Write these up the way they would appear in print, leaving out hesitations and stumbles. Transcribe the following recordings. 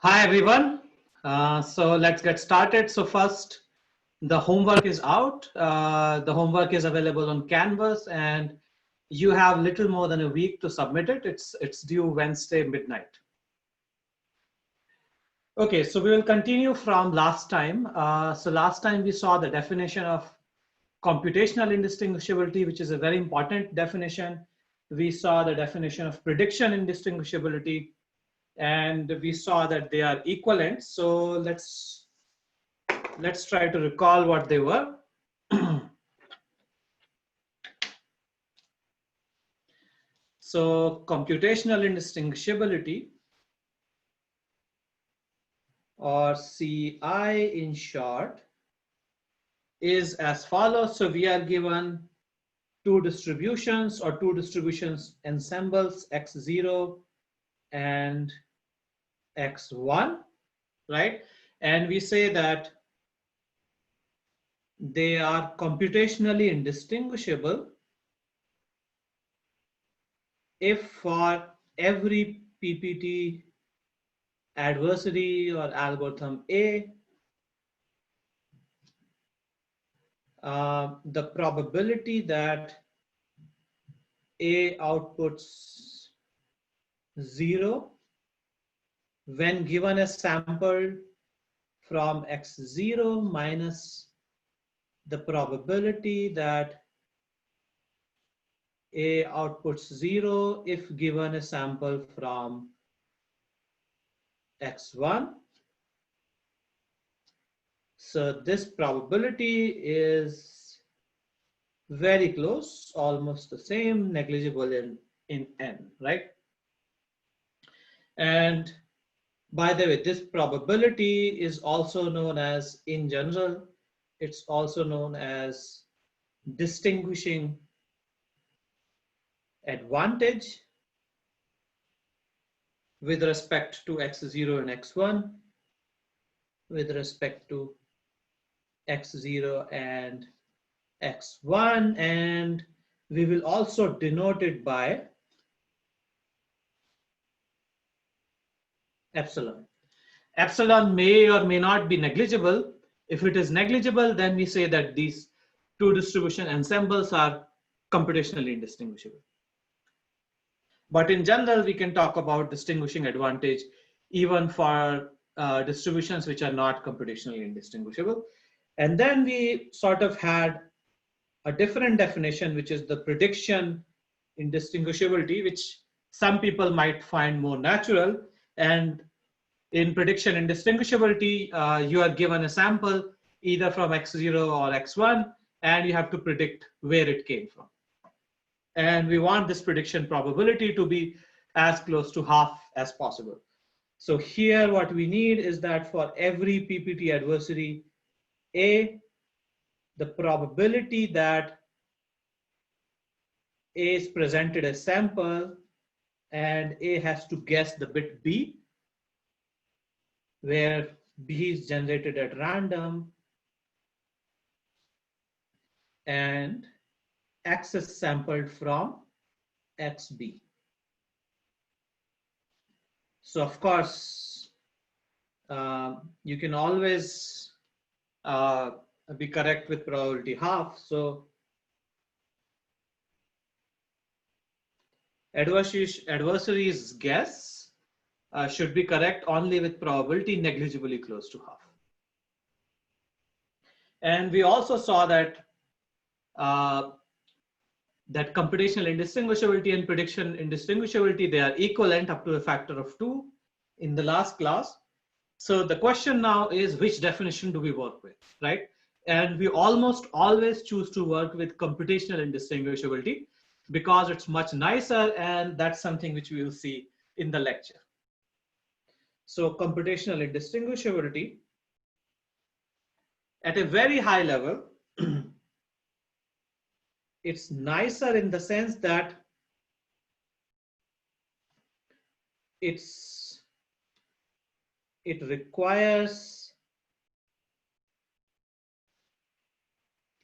Hi everyone. So let's get started. So first, the homework is out. The homework is available on Canvas, and you have little more than a week to submit it. It's due Wednesday midnight. Okay, so we will continue from last time. So last time we saw the definition of computational indistinguishability, which is a very important definition. We saw the definition of prediction indistinguishability, and we saw that they are equivalent. So let's try to recall what they were. So computational indistinguishability, or CI in short, is as follows. So we are given two distributions or two distributions ensembles, x0 and x1, right? And we say that they are computationally indistinguishable if for every PPT adversary or algorithm A, the probability that A outputs 0 when given a sample from x0 minus the probability that A outputs 0 if given a sample from x1. So this probability is very close, almost the same, negligible in n, right? And by the way, this probability is also known as, in general, it's also known as distinguishing advantage with respect to x0 and x1, with respect to x0 and x1, and we will also denote it by epsilon. Epsilon may or may not be negligible. If it is negligible, then we say that these two distribution ensembles are computationally indistinguishable. But in general, we can talk about distinguishing advantage even for distributions which are not computationally indistinguishable. And then we sort of had a different definition, which is the prediction indistinguishability, which some people might find more natural. And in prediction indistinguishability, you are given a sample either from x0 or x1, and you have to predict where it came from. And we want this prediction probability to be as close to half as possible. So here what we need is that for every PPT adversary A, the probability that A is presented as sample and A has to guess the bit B, where B is generated at random and X is sampled from XB. So of course, you can always be correct with probability half. So adversary's guess should be correct only with probability negligibly close to half. And we also saw that that computational indistinguishability and prediction indistinguishability, they are equivalent up to a factor of 2 in the last class. So the question now is, which definition do we work with, right? And we almost always choose to work with computational indistinguishability because it's much nicer, and that's something which we will see in the lecture. So computational indistinguishability at a very high level, it's nicer in the sense that it requires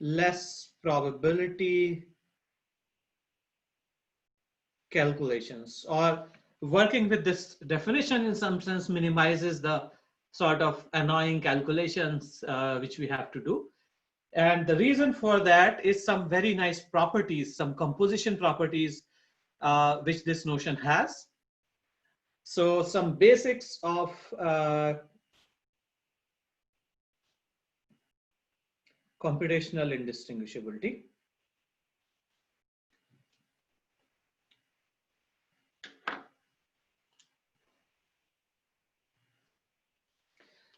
less probability calculations, or working with this definition in some sense minimizes the sort of annoying calculations which we have to do. And the reason for that is some very nice properties, some composition properties which this notion has. So some basics of computational indistinguishability.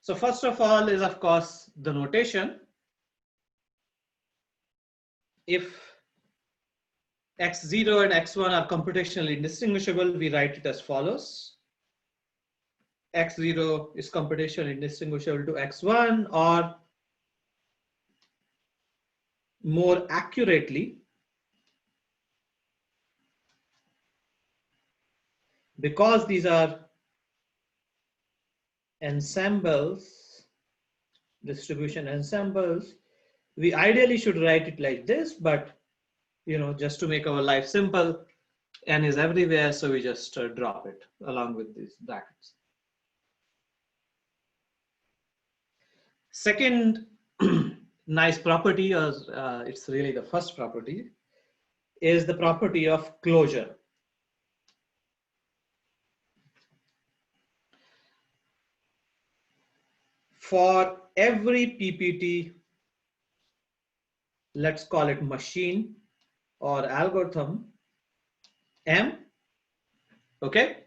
So first of all is, of course, the notation. If x0 and x1 are computationally indistinguishable, we write it as follows. X0 is computationally indistinguishable to x1, or more accurately, because these are ensembles, distribution ensembles, we ideally should write it like this, but just to make our life simple, n is everywhere, so we just drop it along with these brackets. Second nice property, or it's really the first property, is the property of closure. For every PPT, let's call it machine or algorithm, M, okay?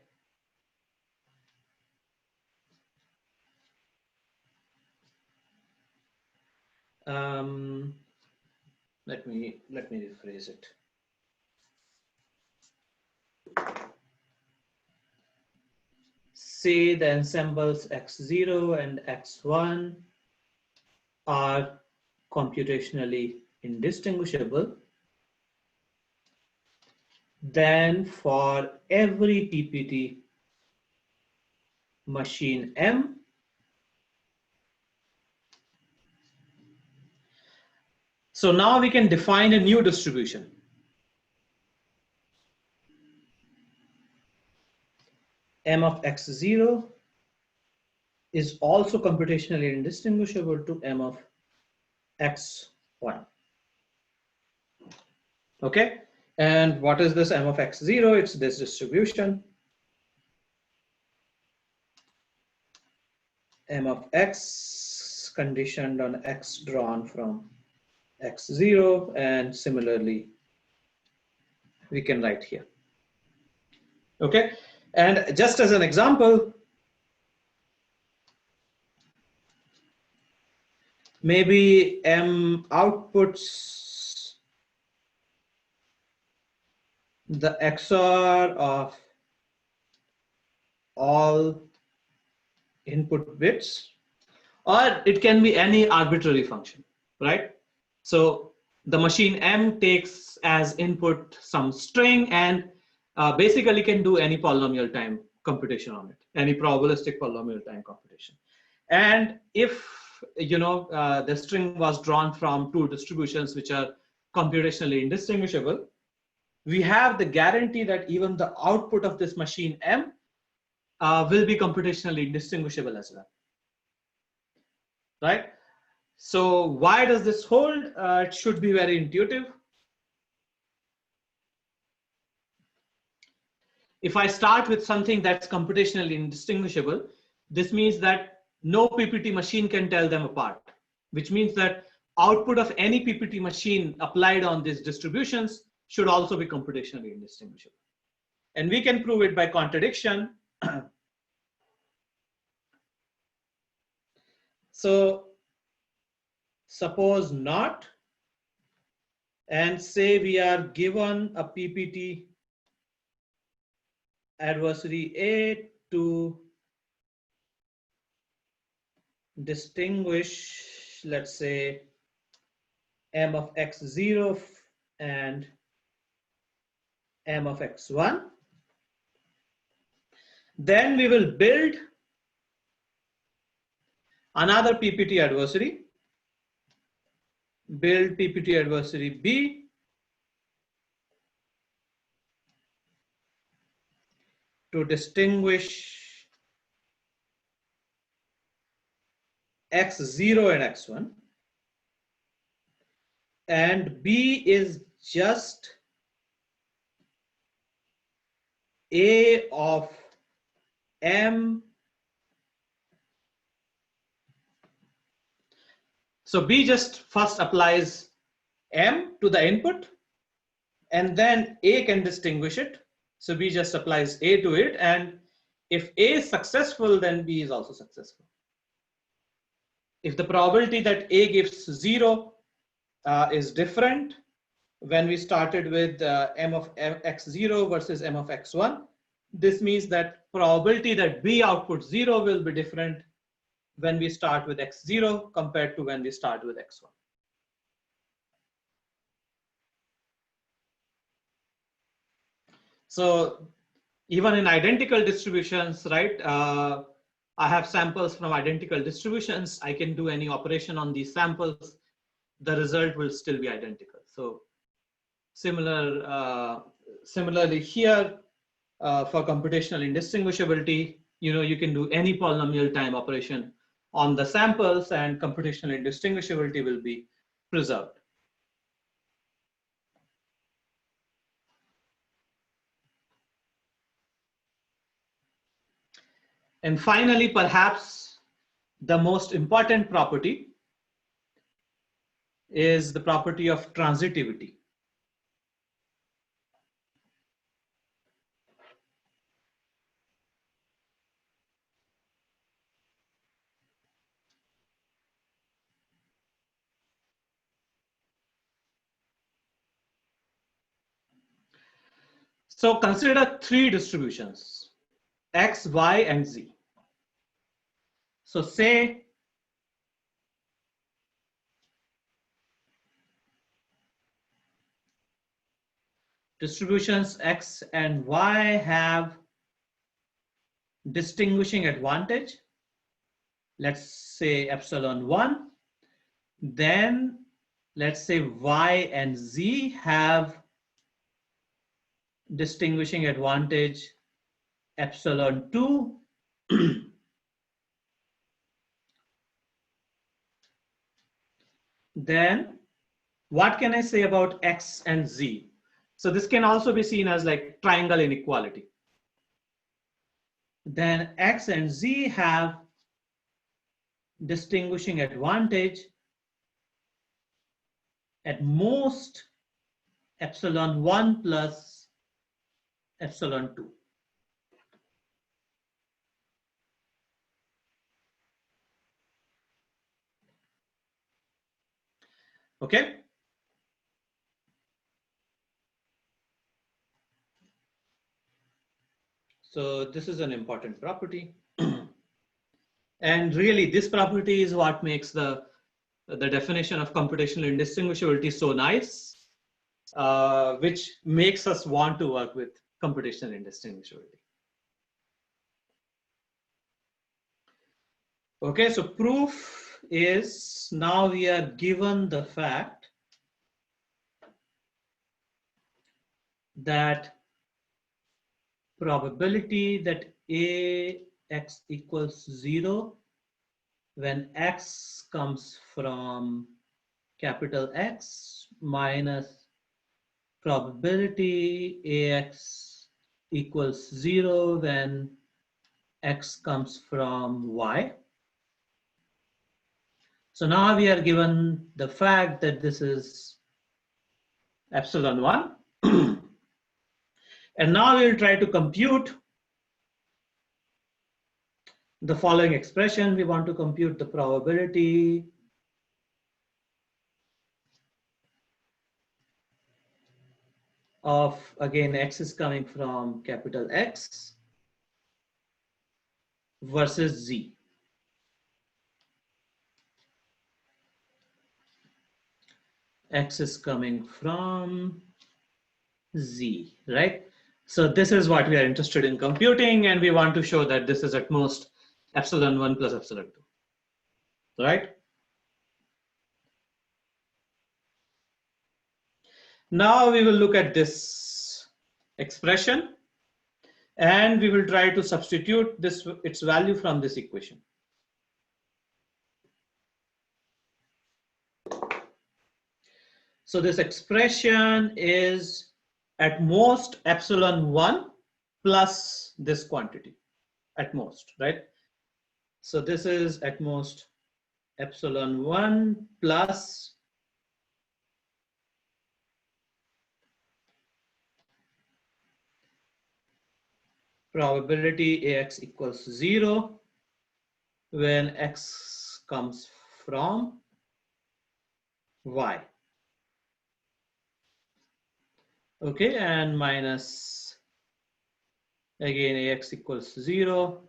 Let me rephrase it. Say the ensembles x0 and x1 are computationally indistinguishable. Then for every PPT machine M, so now we can define a new distribution. M of x0 is also computationally indistinguishable to M of x1. Okay, and what is this M of x0? It's this distribution. M of x conditioned on x drawn from x0, and similarly we can write here. Okay, and just as an example, maybe M outputs the XOR of all input bits, or it can be any arbitrary function, right? So the machine M takes as input some string and basically can do any polynomial time computation on it, any probabilistic polynomial time computation. And if the string was drawn from two distributions which are computationally indistinguishable, we have the guarantee that even the output of this machine M will be computationally indistinguishable as well, right? So why does this hold? It should be very intuitive. If I start with something that's computationally indistinguishable, this means that no PPT machine can tell them apart, which means that output of any PPT machine applied on these distributions should also be computationally indistinguishable. And we can prove it by contradiction. So suppose not, and say we are given a PPT adversary A to distinguish, let's say, M of x0 and M of x1. Then we will build another PPT adversary, build PPT adversary B, to distinguish x0 and x1, and B is just A of M. So B just first applies M to the input, and then A can distinguish it. So B just applies A to it, and if A is successful, then B is also successful. If the probability that A gives 0 is different when we started with M of x0 versus M of x1, this means that probability that B outputs 0 will be different when we start with x0 compared to when we start with x1. So even in identical distributions, right? I have samples from identical distributions. I can do any operation on these samples. The result will still be identical. So similarly here, for computational indistinguishability, you can do any polynomial time operation on the samples, and computational indistinguishability will be preserved. And finally, perhaps the most important property is the property of transitivity. So consider three distributions, X, Y, and Z. So say distributions X and Y have distinguishing advantage, let's say epsilon 1. Then let's say Y and Z have distinguishing advantage epsilon 2. Then what can I say about X and Z? So this can also be seen as like triangle inequality. Then X and Z have distinguishing advantage at most epsilon 1 plus epsilon 2. Okay. So this is an important property. And really, this property is what makes the definition of computational indistinguishability so nice, which makes us want to work with computational indistinguishability. Okay, so proof is now we are given the fact that probability that Ax equals 0 when X comes from capital X minus probability Ax equals 0 when X comes from Y. So now we are given the fact that this is epsilon 1. And now we'll try to compute the following expression. We want to compute the probability of, again, X is coming from capital X versus Z. X is coming from Z, right? So this is what we are interested in computing, and we want to show that this is at most epsilon 1 plus epsilon 2, right? Now we will look at this expression. And we will try to substitute this its value from this equation. So this expression is at most epsilon1 plus this quantity, at most, right? So this is at most epsilon1 plus probability AX equals 0 when X comes from Y. Okay, and minus again AX equals 0,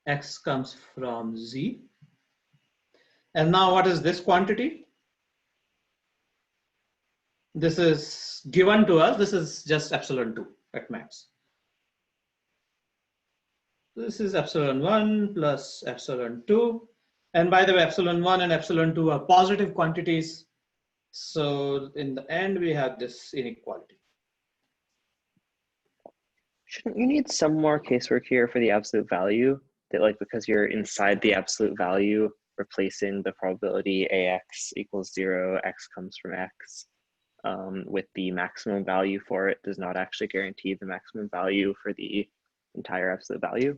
X comes from Z. And now what is this quantity? This is given to us. This is just epsilon2 at max. This is epsilon1 plus epsilon2. And by the way, epsilon1 and epsilon2 are positive quantities. So in the end, we have this inequality. Shouldn't you need some more casework here for the absolute value? That like because you're inside the absolute value, replacing the probability AX equals 0, X comes from X, with the maximum value for it does not actually guarantee the maximum value for the entire absolute value.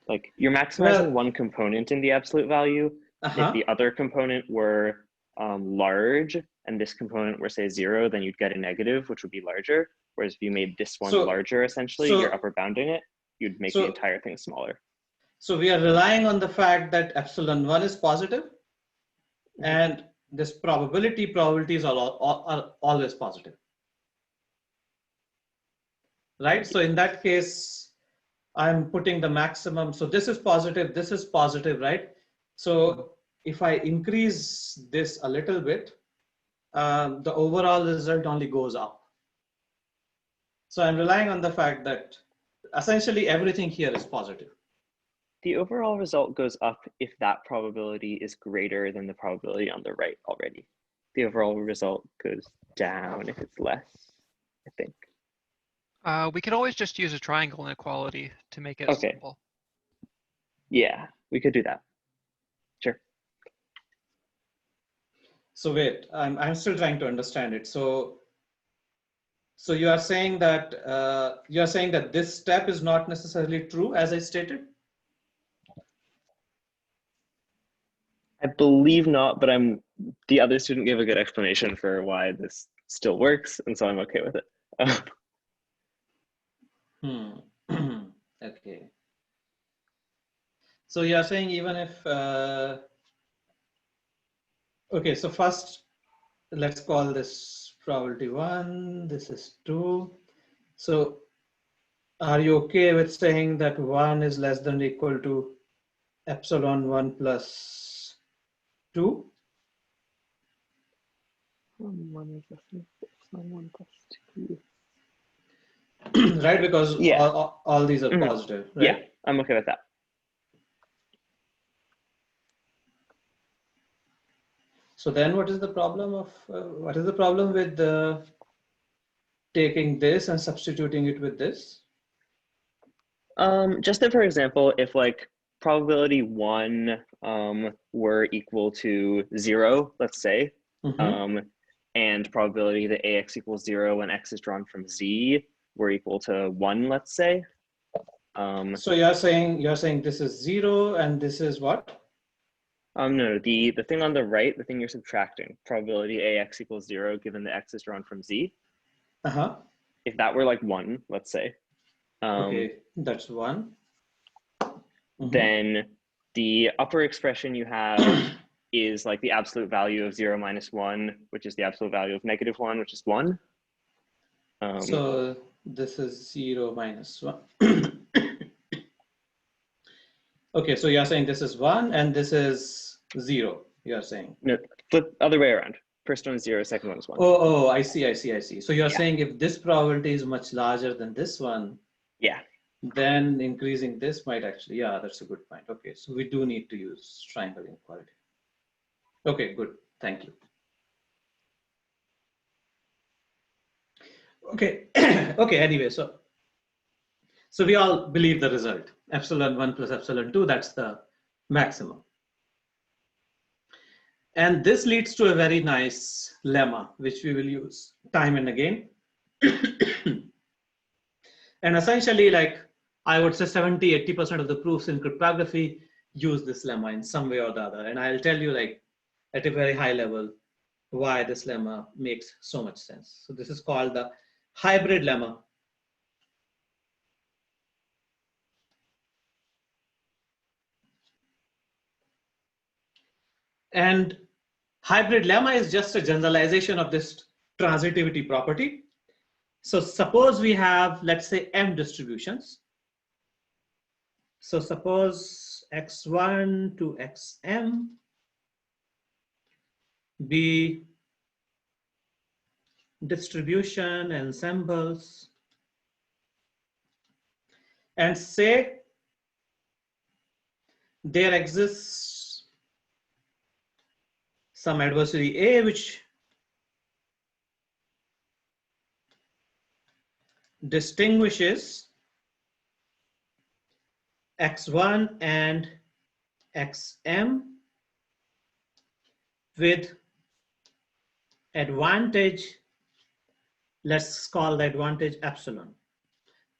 Like you're maximizing one component in the absolute value. If the other component were large and this component were say 0, then you'd get a negative, which would be larger. Whereas if you made this one larger, essentially, you're upper bounding it, you'd make the entire thing smaller. So we are relying on the fact that epsilon1 is positive, and this probabilities are always positive. Right? So in that case, I'm putting the maximum. So this is positive, right? So if I increase this a little bit, the overall result only goes up. So I'm relying on the fact that essentially everything here is positive. The overall result goes up if that probability is greater than the probability on the right already. The overall result goes down if it's less, I think. We could always just use a triangle inequality to make it simple. Yeah, we could do that. Sure. So wait, I'm still trying to understand it. So you are saying that this step is not necessarily true, as I stated? I believe not, but the other student gave a good explanation for why this still works, and so I'm okay with it. Okay. So you're saying even if, okay, so first let's call this probability 1, this is 2. So are you okay with saying that 1 is less than or equal to epsilon1 plus 2? 1 is less than epsilon1 plus 2. Right, because all these are positive, right? Yeah, I'm okay with that. So then what is the problem with taking this and substituting it with this? Just that, for example, if like probability 1 were equal to 0, let's say, and probability that AX equals 0 when X is drawn from Z were equal to 1, let's say. So you're saying this is 0 and this is what? No, the thing on the right, the thing you're subtracting, probability AX equals 0 given that X is drawn from Z. If that were like 1, let's say. Okay, that's 1. Then the upper expression you have is like the absolute value of 0 minus 1, which is the absolute value of -1, which is 1. So this is 0 minus 1. Okay, so you're saying this is 1 and this is 0, you're saying? No, flip other way around. First one is 0, second one is 1. Oh, I see. So you're saying if this probability is much larger than this one, then increasing this might actually, that's a good point. Okay, so we do need to use triangle inequality. Okay, good. Thank you. Okay, okay, anyway, so we all believe the result, epsilon 1 plus epsilon 2, that's the maximum. And this leads to a very nice lemma, which we will use time and again. And essentially, like I would say 70–80% of the proofs in cryptography use this lemma in some way or the other. And I'll tell you, like, at a very high level, why this lemma makes so much sense. So this is called the hybrid lemma. And hybrid lemma is just a generalization of this transitivity property. So suppose we have, let's say, m distributions. So suppose x1 to xm be distribution ensembles, and say there exists some adversary A which distinguishes x1 and xm with advantage, let's call the advantage epsilon.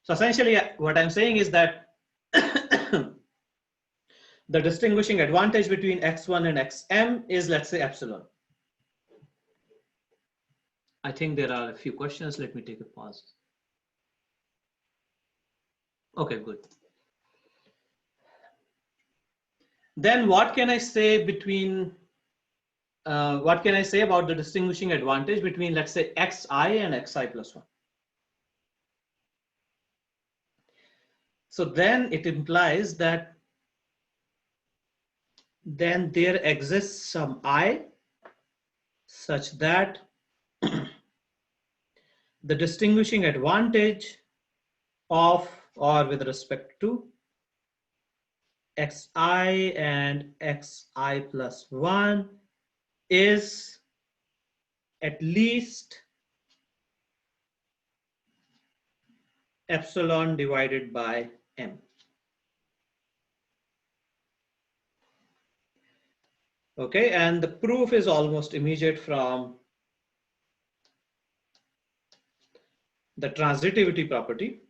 So essentially what I'm saying is that the distinguishing advantage between x1 and xm is, let's say, epsilon. I think there are a few questions. Let me take a pause. Okay, good. Then what can I say between, what can I say about the distinguishing advantage between, let's say, xi and xi plus 1? So then it implies that then there exists some I such that the distinguishing advantage of or with respect to xi and xi plus 1 is at least epsilon divided by m. Okay, and the proof is almost immediate from the transitivity property.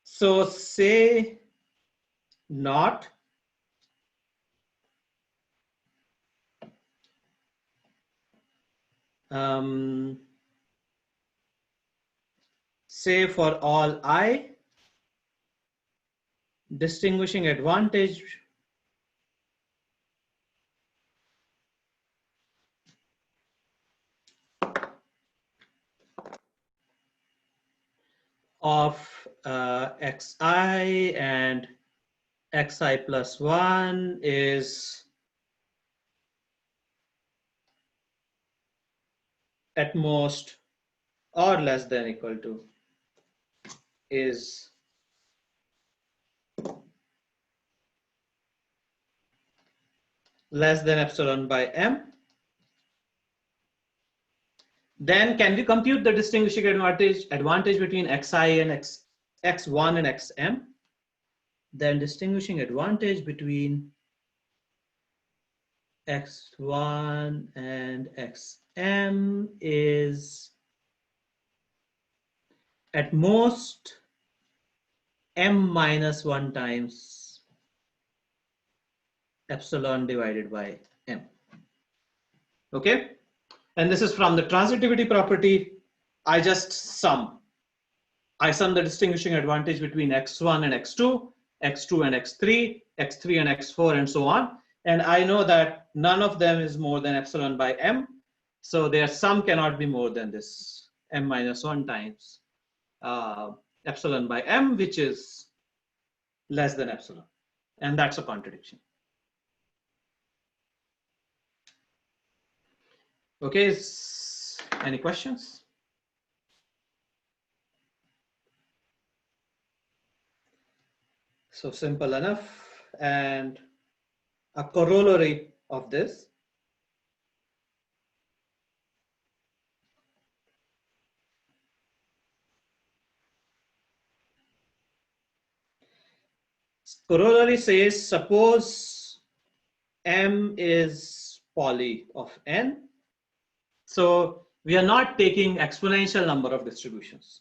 So say not say for all I, distinguishing advantage of xi and xi plus 1 is at most or less than equal to is less than epsilon by m. Then can we compute the distinguishing advantage between xi and x1 and xm? Then distinguishing advantage between x1 and xm is at most m minus 1 times epsilon divided by m. Okay, and this is from the transitivity property. I sum the distinguishing advantage between x1 and x2, x2 and x3, x3 and x4, and so on. And I know that none of them is more than epsilon by m. So their sum cannot be more than this m minus 1 times epsilon by m, which is less than epsilon. And that's a contradiction. Okay, any questions? So simple enough. And a corollary of this corollary says, suppose M is poly of n. So we are not taking exponential number of distributions.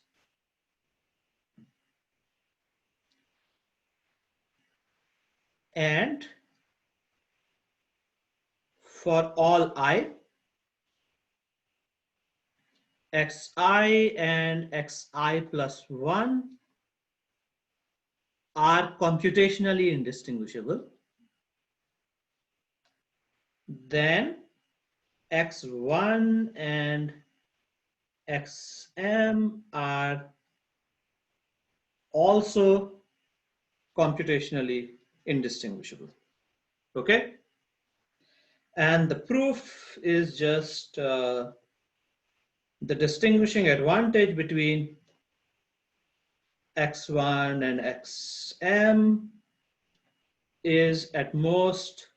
And for all I, xi and xi plus 1 are computationally indistinguishable, then x1 and xm are also computationally indistinguishable. Okay? And the proof is just the distinguishing advantage between x1 and xm is at most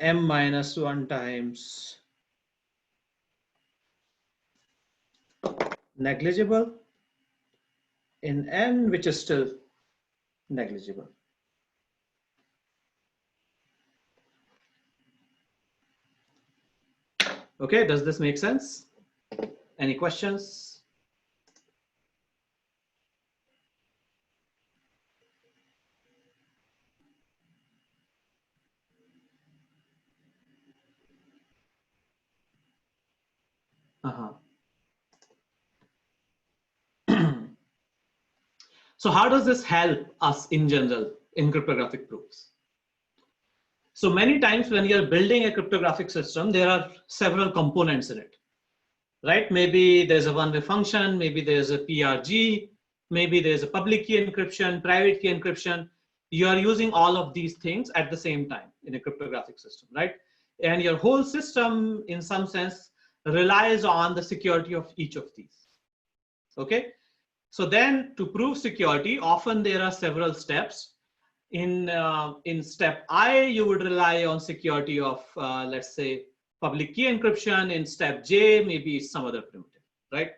m minus 1 times negligible in n, which is still negligible. Okay, does this make sense? Any questions? So how does this help us in general in cryptographic proofs? So many times when you're building a cryptographic system, there are several components in it, right? Maybe there's a one-way function, maybe there's a PRG, maybe there's a public key encryption, private key encryption. You are using all of these things at the same time in a cryptographic system, right? And your whole system, in some sense, relies on the security of each of these, okay? So then to prove security, often there are several steps. In step I, you would rely on security of, let's say, public key encryption. In step J, maybe some other primitive, right?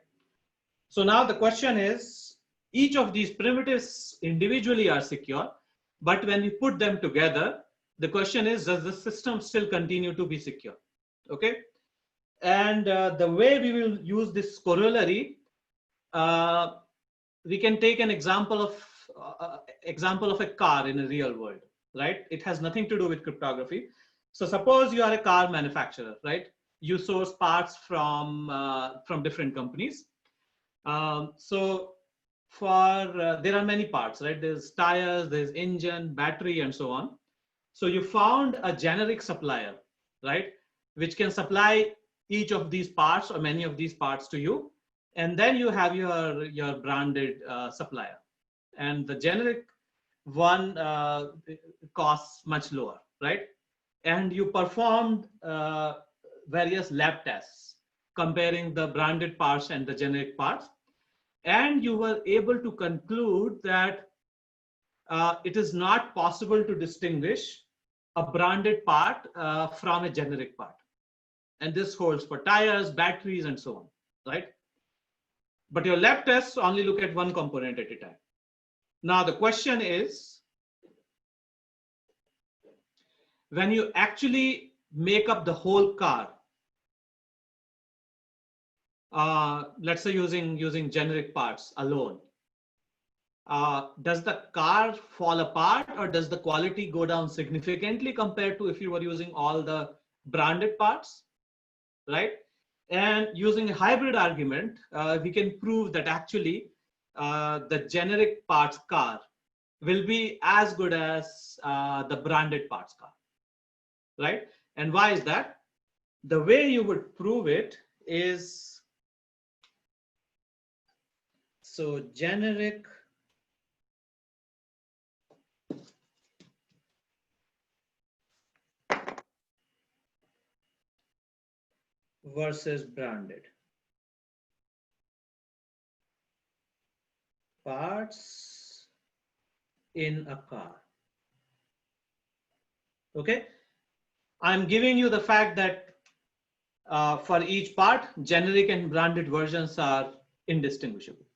So now the question is, each of these primitives individually are secure, but when we put them together, the question is, does the system still continue to be secure? Okay. And the way we will use this corollary, we can take an example of a car in a real world, right? It has nothing to do with cryptography. So suppose you are a car manufacturer, right? You source parts from different companies. So there are many parts, right? There's tires, there's engine, battery, and so on. So you found a generic supplier, right? Which can supply each of these parts or many of these parts to you. And then you have your branded supplier, and the generic one costs much lower, right? And you performed various lab tests comparing the branded parts and the generic parts, and you were able to conclude that it is not possible to distinguish a branded part from a generic part. And this holds for tires, batteries, and so on, right? But your lab tests only look at one component at a time. Now the question is, when you actually make up the whole car, let's say using generic parts alone, does the car fall apart, or does the quality go down significantly compared to if you were using all the branded parts, right? And using a hybrid argument, we can prove that actually the generic parts car will be as good as the branded parts car, right? And why is that? The way you would prove it is, so generic versus branded parts in a car. Okay, I'm giving you the fact that for each part, generic and branded versions are indistinguishable.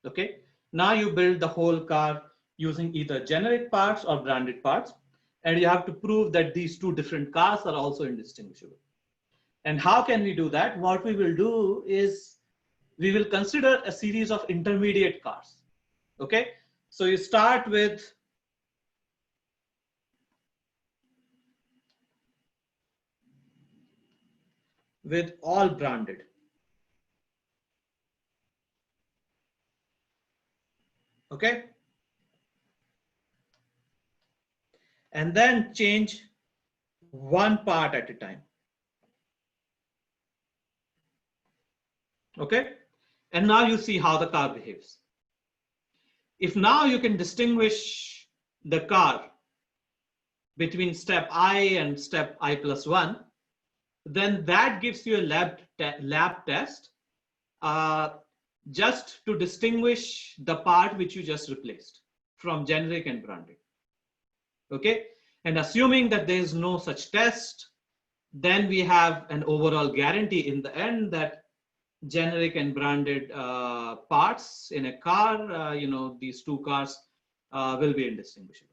Okay, Now you build the whole car using either generic parts or branded parts, and you have to prove that these two different cars are also indistinguishable. And how can we do that? What we will do is we will consider a series of intermediate cars. Okay, so you start with all branded. Okay, and then change one part at a time. Okay, and now you see how the car behaves. If now you can distinguish the car between step I and step I plus 1, then that gives you a lab test just to distinguish the part which you just replaced from generic and branded. Okay, and assuming that there is no such test, then we have an overall guarantee in the end that generic and branded parts in a car, these two cars will be indistinguishable.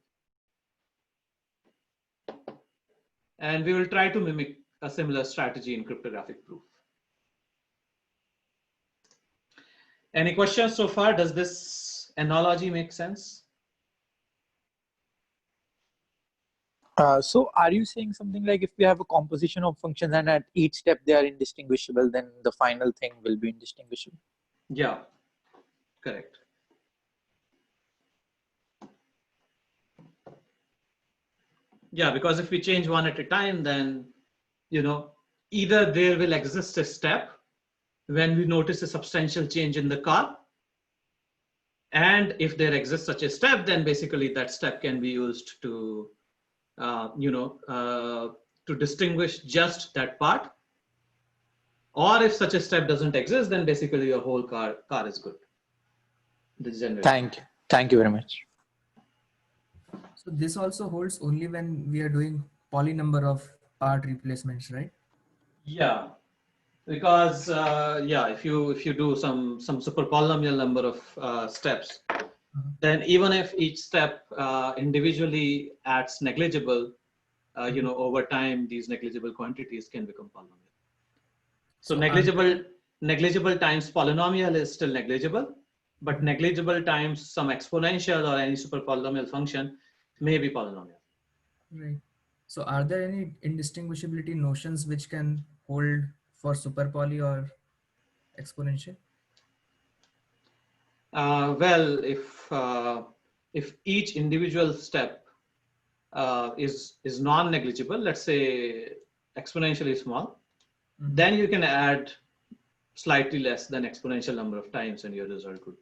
And we will try to mimic a similar strategy in cryptographic proof. Any questions so far? Does this analogy make sense? So are you saying something like if we have a composition of functions and at each step they are indistinguishable, then the final thing will be indistinguishable? Yeah, correct. Yeah, because if we change one at a time, then, either there will exist a step when we notice a substantial change in the car. And if there exists such a step, then basically that step can be used to, to distinguish just that part. Or if such a step doesn't exist, then basically your whole car is good. Thank you. Thank you very much. So this also holds only when we are doing poly number of part replacements, right? Yeah, because if you do some super polynomial number of steps, then even if each step individually adds negligible, over time these negligible quantities can become polynomial. So negligible times polynomial is still negligible, but negligible times some exponential or any super polynomial function may be polynomial. Right. So are there any indistinguishability notions which can hold for super poly or exponential? Well, if each individual step is non-negligible, let's say exponentially small, then you can add slightly less than exponential number of times, and your result would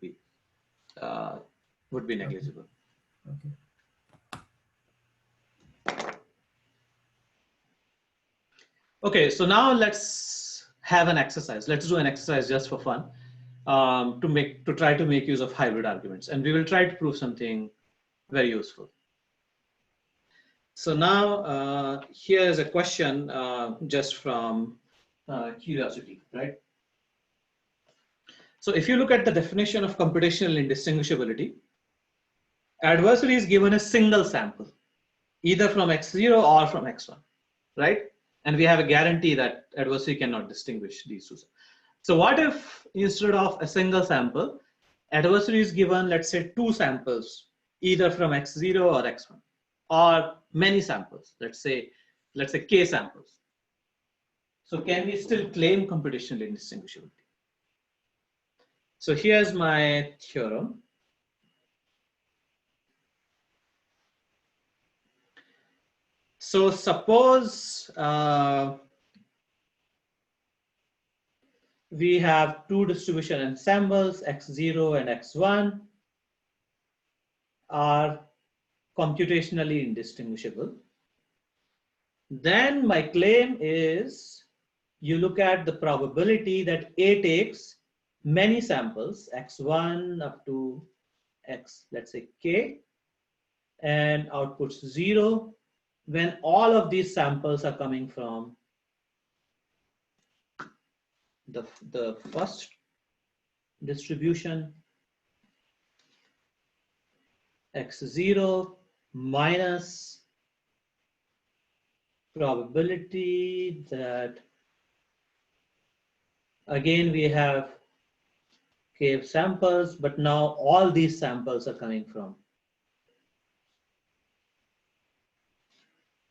be negligible. Okay. Okay, so now let's have an exercise. Let's do an exercise just for fun, to try to make use of hybrid arguments, and we will try to prove something very useful. So now here is a question just from curiosity, right? So if you look at the definition of computational indistinguishability, adversary is given a single sample, either from x0 or from x1, right? And we have a guarantee that adversary cannot distinguish these two. So what if instead of a single sample, adversary is given, let's say, two samples, either from x0 or x1, or many samples, let's say k samples. So can we still claim computational indistinguishability? So here's my theorem. So suppose we have two distribution ensembles, x0 and x1 are computationally indistinguishable. Then my claim is you look at the probability that A takes many samples, x1 up to x, let's say k, and outputs 0 when all of these samples are coming from the first distribution x0 minus probability that again we have k samples, but now all these samples are coming from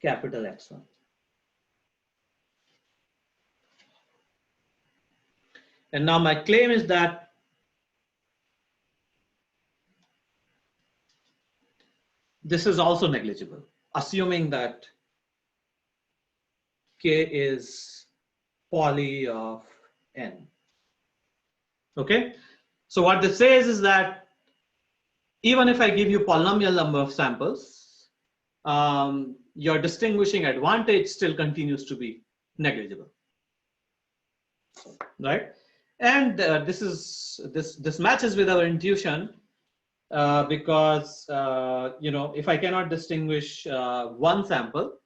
capital X1. And now my claim is that this is also negligible, assuming that k is poly of n. Okay, so what this says is that even if I give you polynomial number of samples, your distinguishing advantage still continues to be negligible, right? And this matches with our intuition because if I cannot distinguish one sample,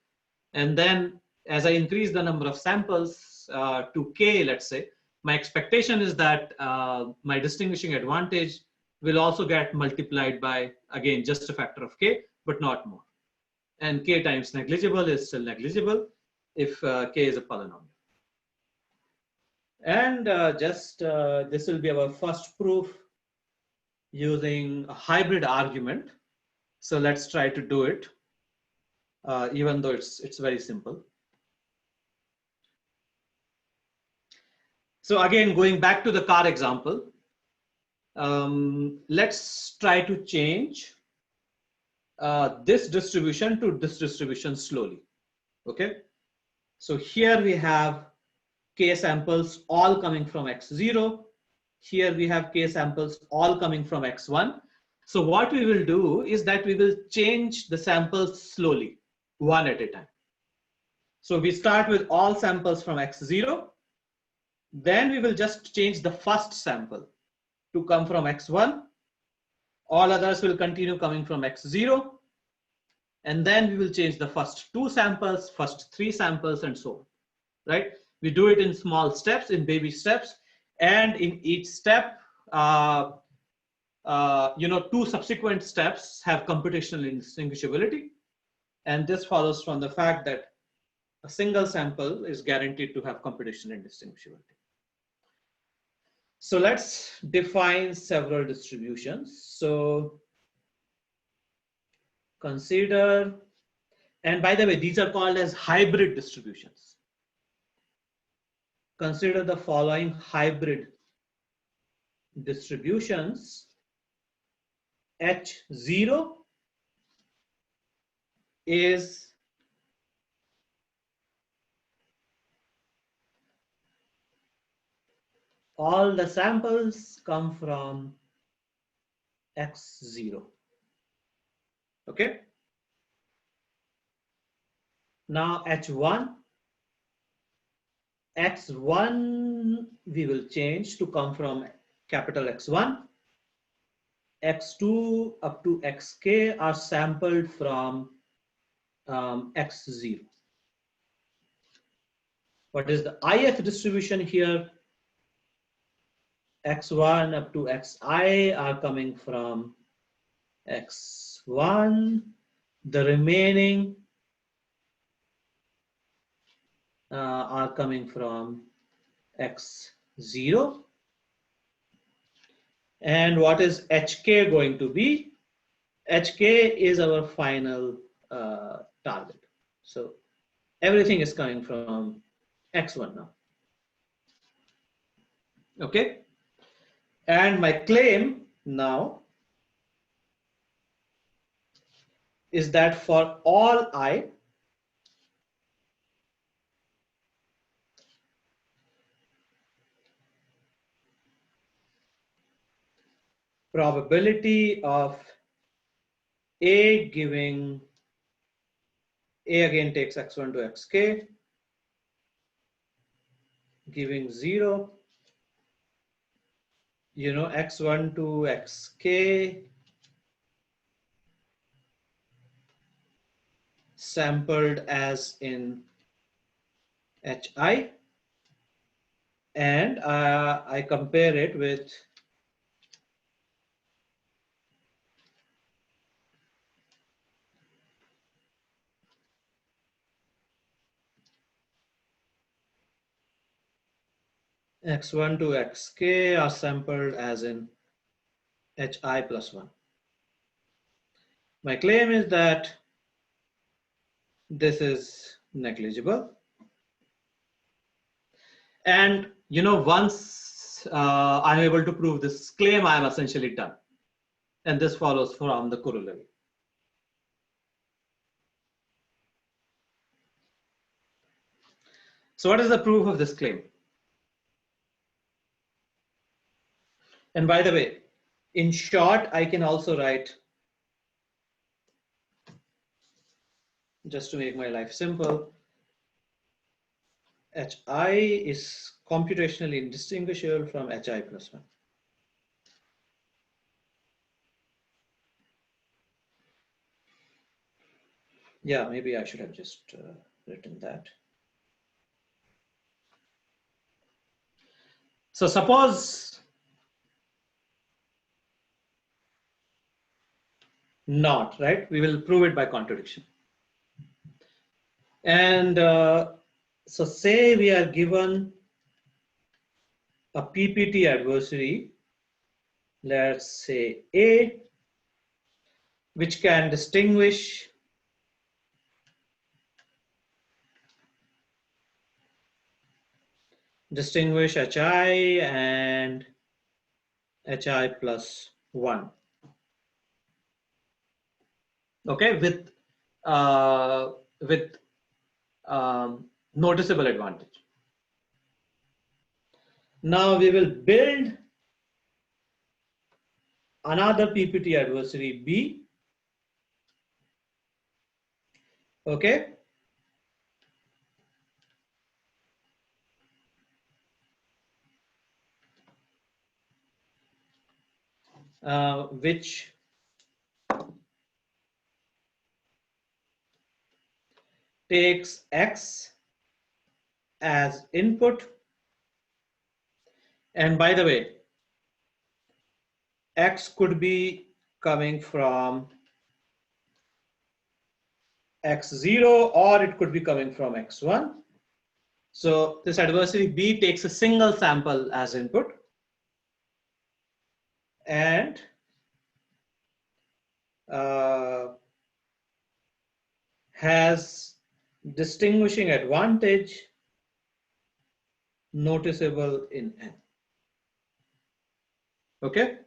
and then as I increase the number of samples to k, let's say, my expectation is that my distinguishing advantage will also get multiplied by, again, just a factor of k, but not more. And k times negligible is still negligible if k is a polynomial. And this will be our first proof using a hybrid argument. So let's try to do it, even though it's very simple. So again, going back to the car example, let's try to change this distribution to this distribution slowly. Okay, so here we have k samples all coming from x0. Here we have k samples all coming from x1. So what we will do is that we will change the samples slowly, one at a time. So we start with all samples from x0. Then we will just change the first sample to come from x1. All others will continue coming from x0. And then we will change the first two samples, first three samples, and so on, right? We do it in small steps, in baby steps. And in each step, two subsequent steps have computational indistinguishability. And this follows from the fact that a single sample is guaranteed to have computational indistinguishability. So let's define several distributions. So consider, and by the way, these are called as hybrid distributions. Consider the following hybrid distributions. H0 is all the samples come from x0. Okay. Now H1, x1 we will change to come from capital X1. x2 up to xk are sampled from x0. What is the IF distribution here? x1 up to xi are coming from x1. The remaining are coming from x0. And what is hk going to be? Hk is our final target. So everything is coming from x1 now. Okay. And my claim now is that for all I, probability of A giving, A again takes x1 to xk, giving 0, x1 to xk sampled as in hi, and I compare it with x1 to xk are sampled as in hi plus 1. My claim is that this is negligible. And once I'm able to prove this claim, I am essentially done. And this follows from the corollary. So what is the proof of this claim? And by the way, in short, I can also write, just to make my life simple, hi is computationally indistinguishable from hi plus 1. Yeah, maybe I should have just written that. So suppose not, right? We will prove it by contradiction. And so say we are given a PPT adversary, let's say A, which can distinguish hi and hi plus 1. Okay, with noticeable advantage. Now we will build another PPT adversary B. Okay. Which takes X as input. And by the way, X could be coming from X0 or it could be coming from X1. So this adversary B takes a single sample as input and has distinguishing advantage noticeable in N. Okay.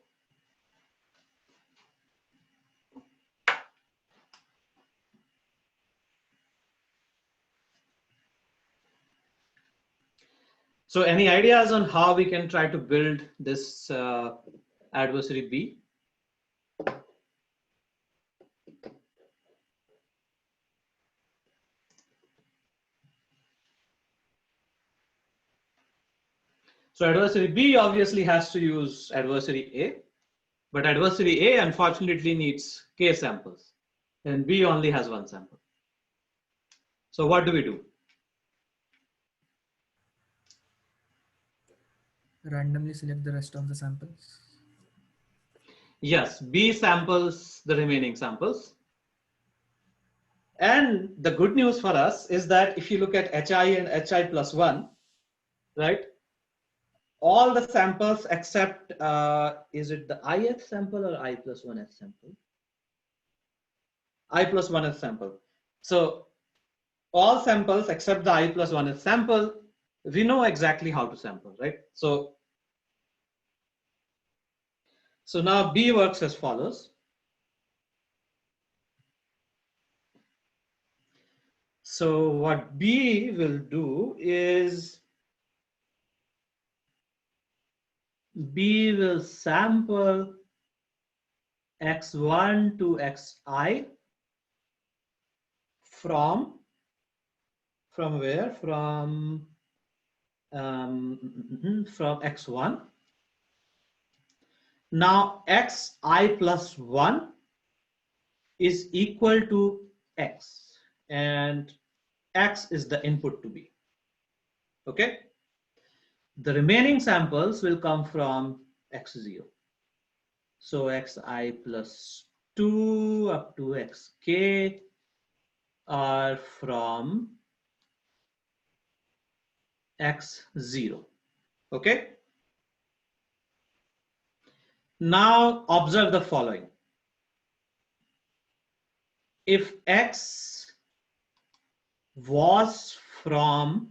So any ideas on how we can try to build this adversary B? So adversary B obviously has to use adversary A, but adversary A unfortunately needs K samples and B only has one sample. So what do we do? Randomly select the rest of the samples. Yes, B samples the remaining samples. And the good news for us is that if you look at hi and hi plus 1, right? All the samples except, is it the ith sample or I plus 1th sample? I plus 1th sample. So all samples except the I plus 1th sample, we know exactly how to sample, right? So now B works as follows. So what B will do is B will sample x1 to xi from where? From x1. Now xi plus 1 is equal to x, and x is the input to B. Okay. The remaining samples will come from x0. So xi plus 2 up to xk are from x0. Okay. Now observe the following. If X was from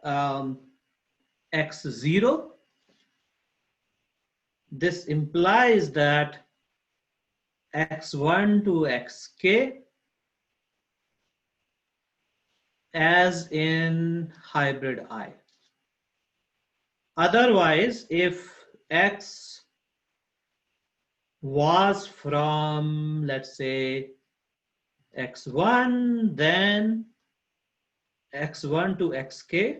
X0, this implies that X1 to Xk as in hybrid I. Otherwise, if X was from, let's say, X1, then X1 to Xk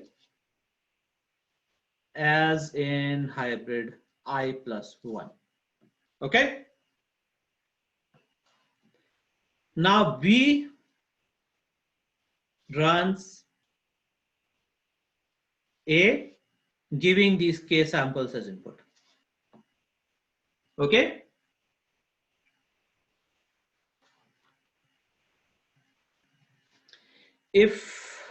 as in hybrid I plus 1. Okay? Now B runs A, giving these K samples as input. Okay? If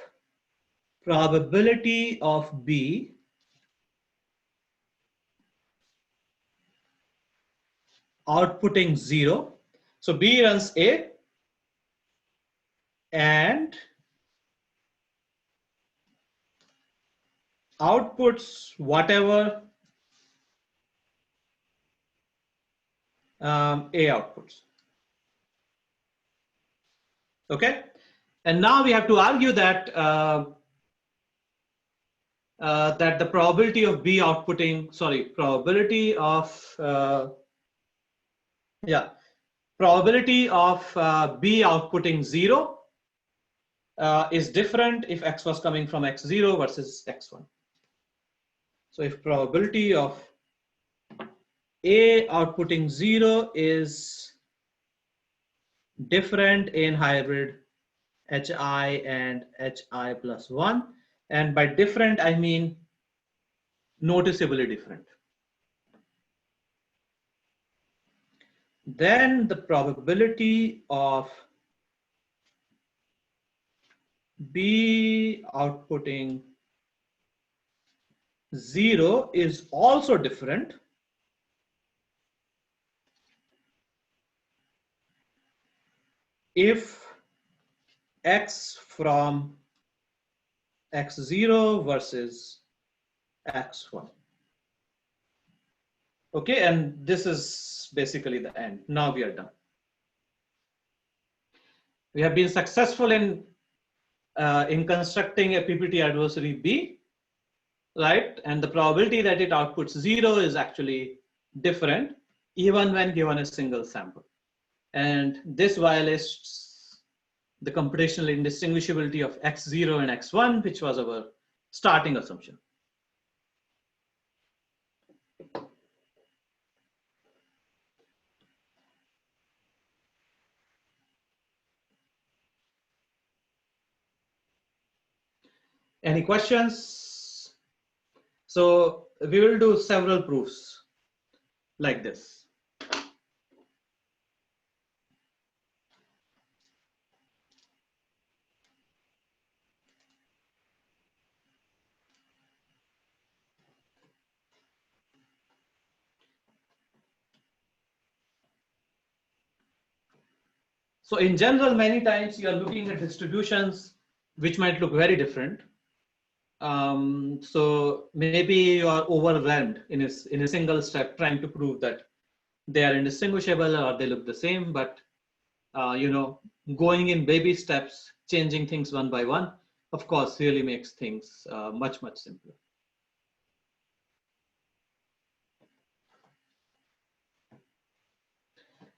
probability of B outputting 0, so B runs A and outputs whatever A outputs. Okay, and now we have to argue that that the probability of B outputting, probability of probability of B outputting 0 is different if X was coming from X0 versus X1. So if probability of A outputting 0 is different in hybrid HI and HI plus 1, and by different I mean noticeably different, then the probability of B outputting 0 is also different if X from X0 versus X1. Okay, and this is basically the end. Now we are done. We have been successful in constructing a PPT adversary B, right? And the probability that it outputs 0 is actually different even when given a single sample. And this violates the computational indistinguishability of X0 and X1, which was our starting assumption. Any questions? So we will do several proofs like this. So in general, many times you are looking at distributions which might look very different. So maybe you are overwhelmed in a single step trying to prove that they are indistinguishable or they look the same, but you know, going in baby steps, changing things one by one, of course, really makes things much, much simpler.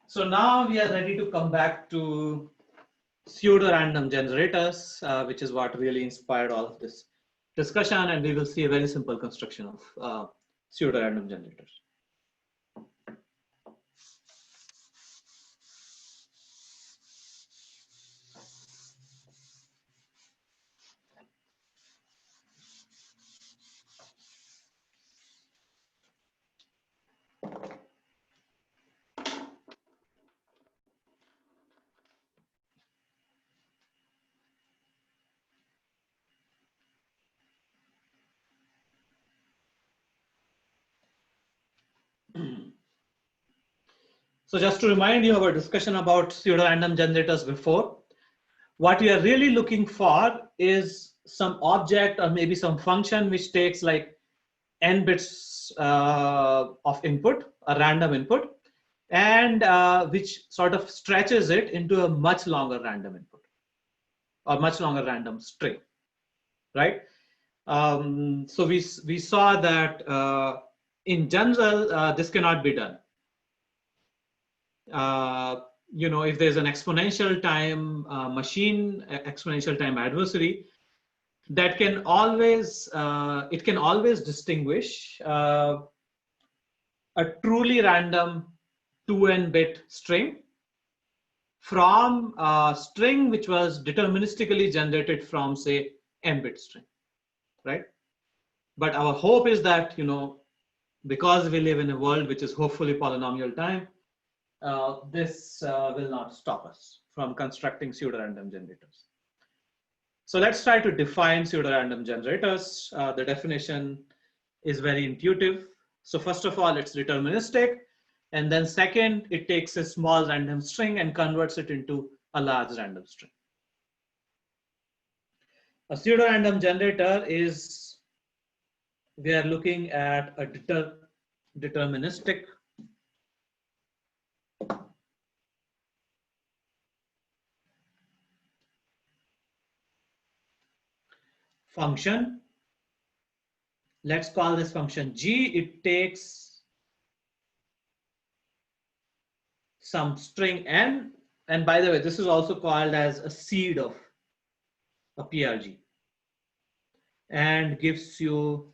So now we are ready to come back to pseudo-random generators, which is what really inspired all of this discussion, and we will see a very simple construction of pseudo-random generators. So just to remind you of our discussion about pseudorandom generators before, what we are really looking for is some object or maybe some function which takes like n bits of input, a random input, and which sort of stretches it into a much longer random input or much longer random string, right? So we saw that in general, this cannot be done. You know, if there's an exponential time machine, exponential time adversary, that can always, it can always distinguish a truly random 2n bit string from a string which was deterministically generated from, say, n bit string, right? But our hope is that, you know, because we live in a world which is hopefully polynomial time, this will not stop us from constructing pseudorandom generators. So let's try to define pseudorandom generators. The definition is very intuitive. So first of all, it's deterministic. And then second, it takes a small random string and converts it into a large random string. A pseudorandom generator is, we are looking at a deterministic function. Let's call this function G. It takes some string n, and by the way, this is also called as a seed of a PRG, and gives you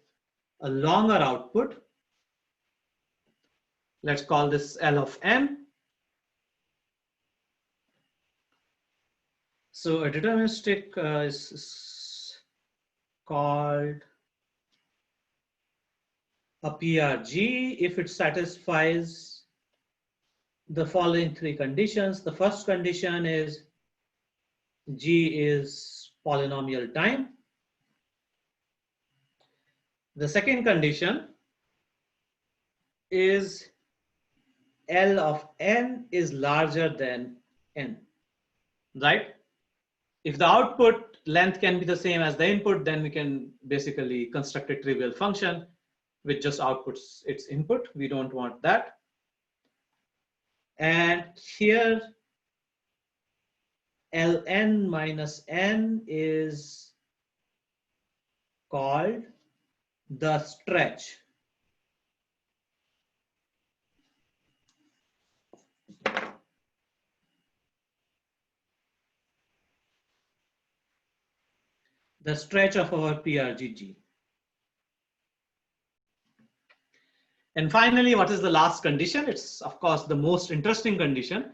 a longer output. Let's call this L of n. So a deterministic is called a PRG if it satisfies the following three conditions. The first condition is G is polynomial time. The second condition is L of n is larger than n, right? If the output length can be the same as the input, then we can basically construct a trivial function which just outputs its input. We don't want that. And here Ln minus n is called the stretch. The stretch of our PRGG. And finally, what is the last condition? It's, of course, the most interesting condition.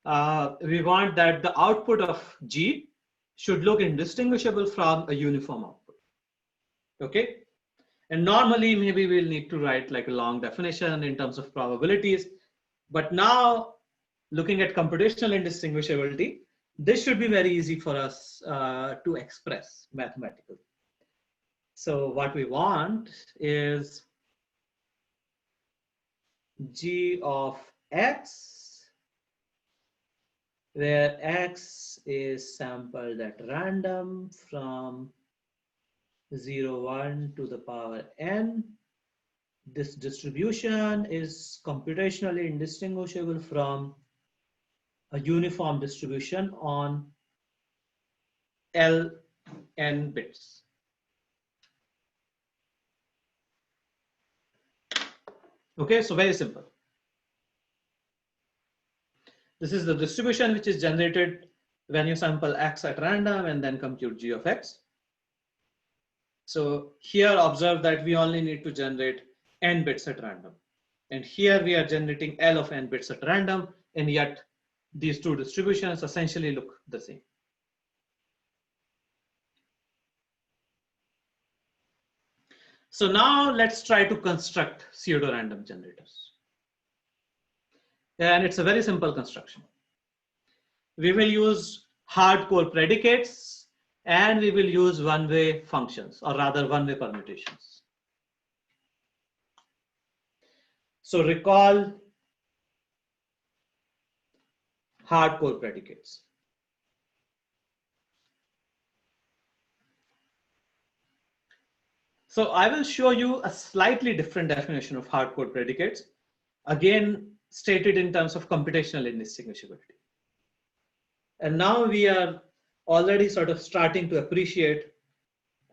We want that the output of G should look indistinguishable from a uniform output. Okay? And normally, maybe we'll need to write like a long definition in terms of probabilities. But now, looking at computational indistinguishability, this should be very easy for us to express mathematically. So what we want is G of x, where x is sampled at random from 0, 1 to the power n. This distribution is computationally indistinguishable from a uniform distribution on Ln bits. Okay, so very simple. This is the distribution which is generated when you sample x at random and then compute g of x. So here observe that we only need to generate n bits at random. And here we are generating L of n bits at random, and yet these two distributions essentially look the same. So now let's try to construct pseudo-random generators. And it's a very simple construction. We will use hardcore predicates and we will use one-way functions, or rather one-way permutations. So recall hardcore predicates. So I will show you a slightly different definition of hardcore predicates, again stated in terms of computational indistinguishability. And now we are already sort of starting to appreciate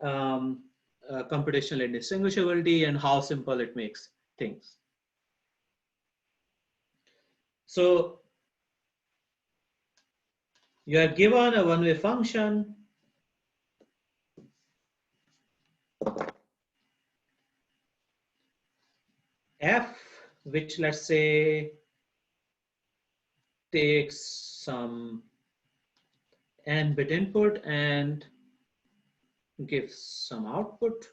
computational indistinguishability and how simple it makes things. So you are given a one-way function f, which let's say takes some n-bit input and gives some output.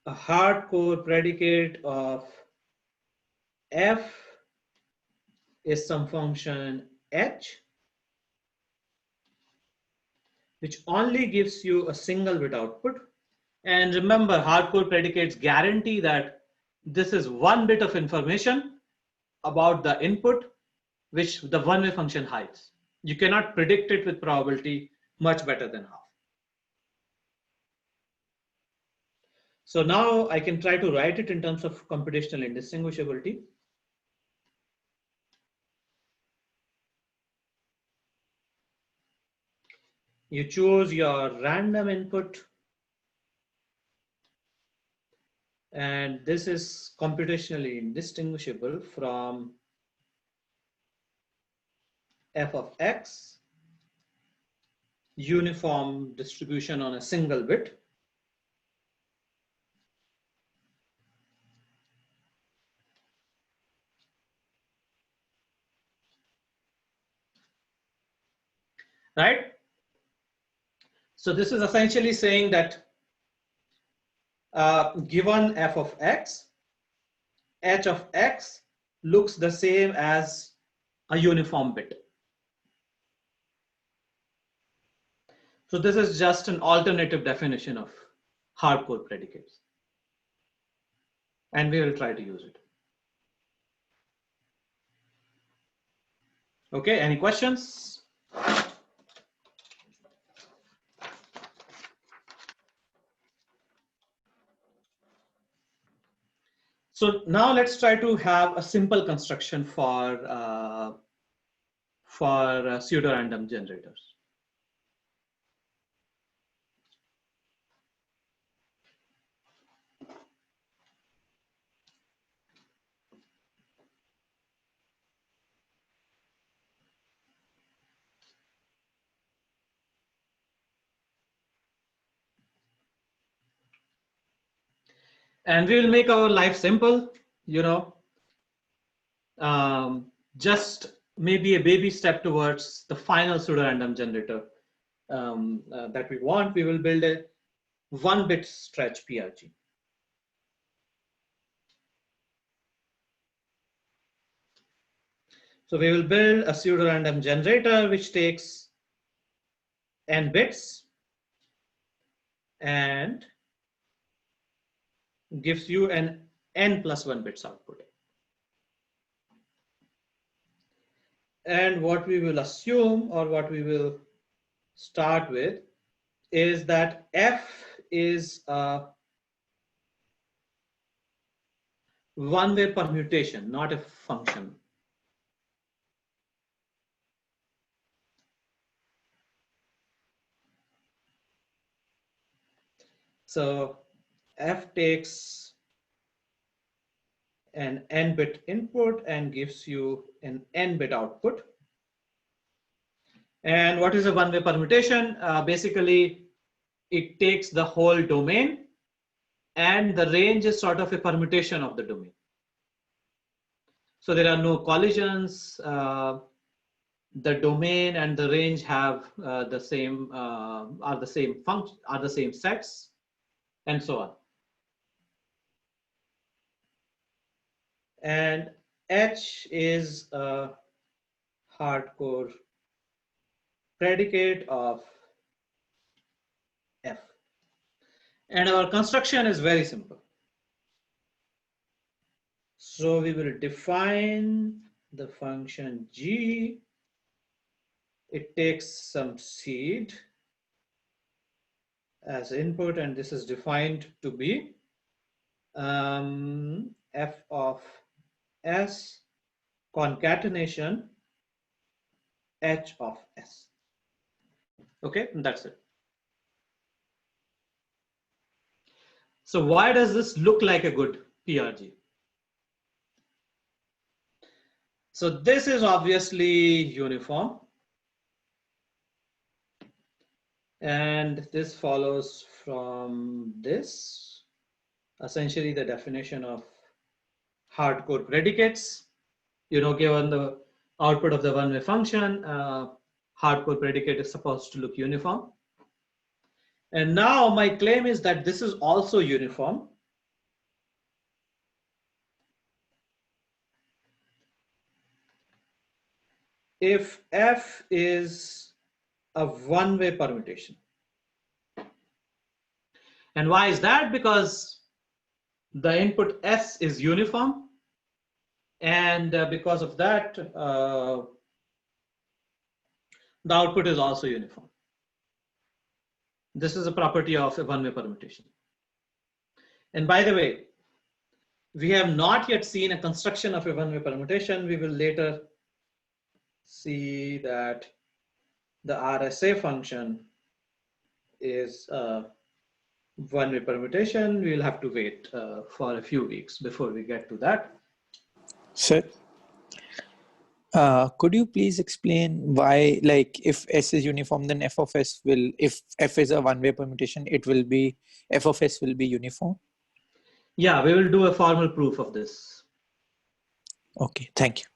A hardcore predicate of f is some function h, which only gives you a single bit output. And remember, hardcore predicates guarantee that this is one bit of information about the input, which the one-way function hides. You cannot predict it with probability much better than half. So now I can try to write it in terms of computational indistinguishability. You choose your random input, and this is computationally indistinguishable from f of x, uniform distribution on a single bit. Right? So this is essentially saying that given f of x, h of x looks the same as a uniform bit. So this is just an alternative definition of hardcore predicates. And we will try to use it. Okay, any questions? So now let's try to have a simple construction for pseudo-random generators. And we will make our life simple, you know, just maybe a baby step towards the final pseudo-random generator that we want. We will build a one-bit stretch PRG. So we will build a pseudo-random generator which takes n bits and gives you an n plus 1 bits output. And what we will assume, or what we will start with, is that f is a one-way permutation, not a function. So f takes an n-bit input and gives you an n-bit output. And what is a one-way permutation? Basically, it takes the whole domain, and the range is sort of a permutation of the domain. So there are no collisions. The domain and the range have are the same function, are the same sets, and so on. And H is a hardcore predicate of F. And our construction is very simple. So we will define the function g. It takes some seed as input, and this is defined to be f of s concatenation h of s. Okay, and that's it. So why does this look like a good PRG? So this is obviously uniform, and this follows from this, essentially the definition of hardcore predicates. You know, given the output of the one-way function, hardcore predicate is supposed to look uniform. And now my claim is that this is also uniform. If f is a one-way permutation. And why is that? Because the input s is uniform, and because of that, the output is also uniform. This is a property of a one-way permutation. And by the way, we have not yet seen a construction of a one-way permutation. We will later see that the RSA function is a one-way permutation. We'll have to wait for a few weeks before we get to that. Sir, could you please explain why, like, if S is uniform, then f of s will, if f is a one-way permutation, it will be, f of s will be uniform? Yeah, we will do a formal proof of this. Okay, thank you.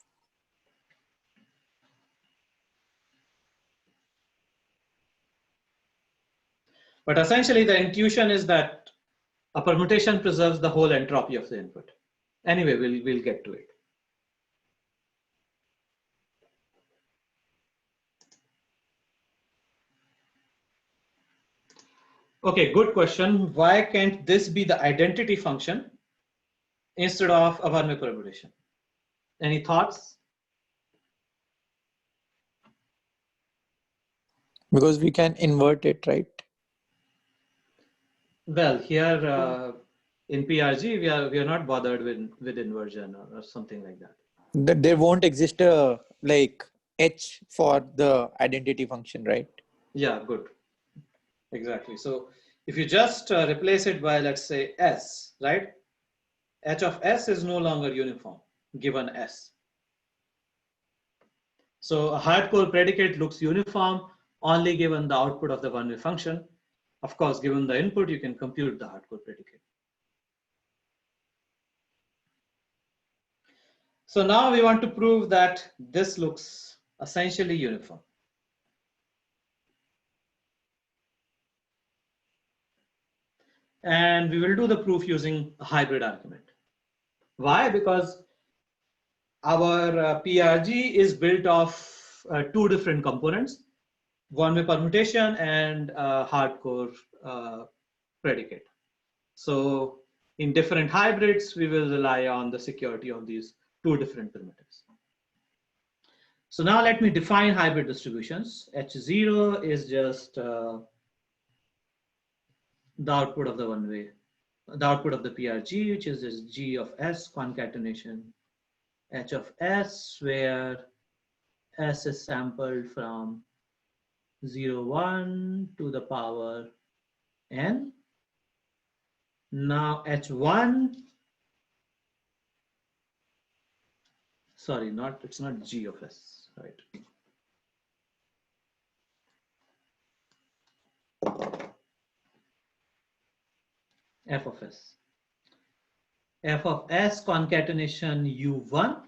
But essentially, the intuition is that a permutation preserves the whole entropy of the input. Anyway, we'll get to it. Okay, good question. Why can't this be the identity function instead of a one-way permutation? Any thoughts? Because we can invert it, right? Well, here in PRG, we are not bothered with inversion or something like that. There won't exist a, like, h for the identity function, right? Yeah, good. Exactly. So if you just replace it by, let's say, s, right? H of s is no longer uniform given s. So a hardcore predicate looks uniform only given the output of the one-way function. Of course, given the input, you can compute the hardcore predicate. So now we want to prove that this looks essentially uniform. And we will do the proof using a hybrid argument. Why? Because our PRG is built of two different components, one-way permutation and hardcore predicate. So in different hybrids, we will rely on the security of these two different primitives. So now let me define hybrid distributions. H0 is just the output of the one-way, the output of the PRG, which is this G of S concatenation H of S, where S is sampled from 0, 1 to the power n. Now H1, sorry, it's not G of S, right? F of S. F of S concatenation U1.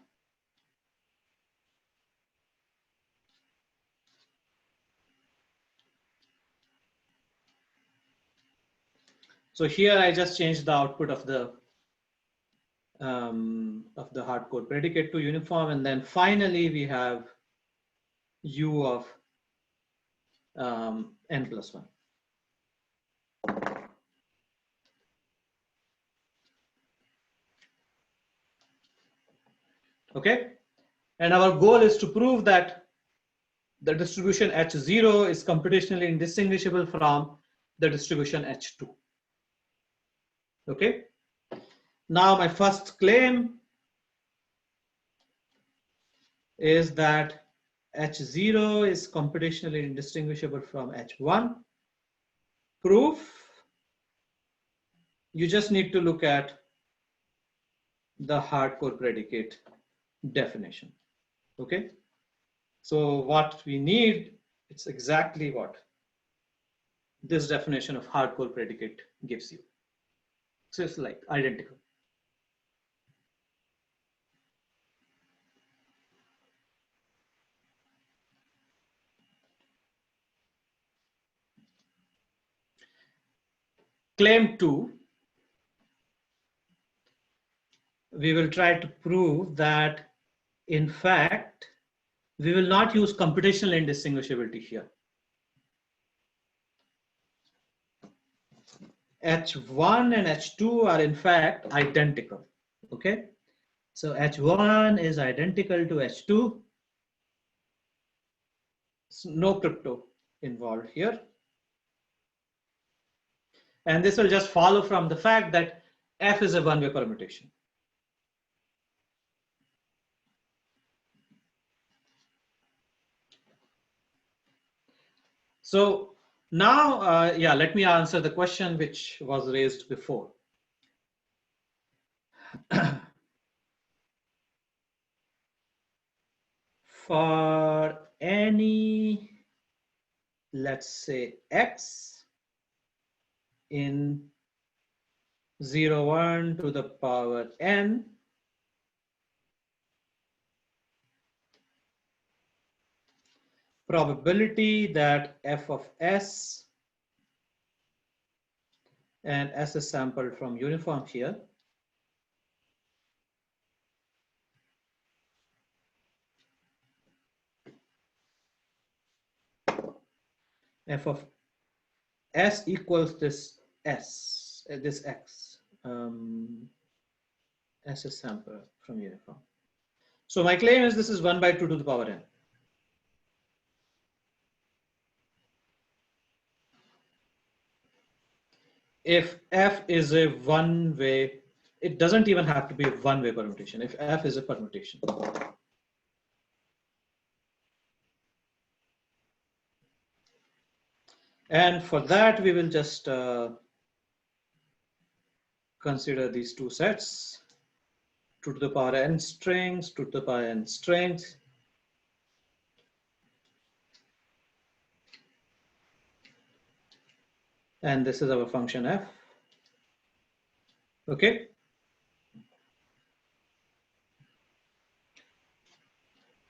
So here I just changed the output of the hardcore predicate to uniform, and then finally we have U of n plus 1. Okay, and our goal is to prove that the distribution H0 is computationally indistinguishable from the distribution H2. Okay, now my first claim is that H0 is computationally indistinguishable from H1. Proof, you just need to look at the hardcore predicate definition. Okay, so what we need, it's exactly what this definition of hardcore predicate gives you. So it's like identical. Claim 2, we will try to prove that in fact we will not use computational indistinguishability here. H1 and H2 are in fact identical. Okay, so H1 is identical to H2. So no crypto involved here. And this will just follow from the fact that F is a one-way permutation. So now, yeah, let me answer the question which was raised before. For any, let's say, x in 0, 1 to the power n, probability that f of s, and s is sampled from uniform here, f of s equals this s, this x, s is sampled from uniform. So my claim is this is 1 by 2 to the power n. If f is a one-way, it doesn't even have to be a one-way permutation. If f is a permutation. And for that, we will just consider these two sets, 2 to the power n strings, 2 to the power n strings. And this is our function f. Okay.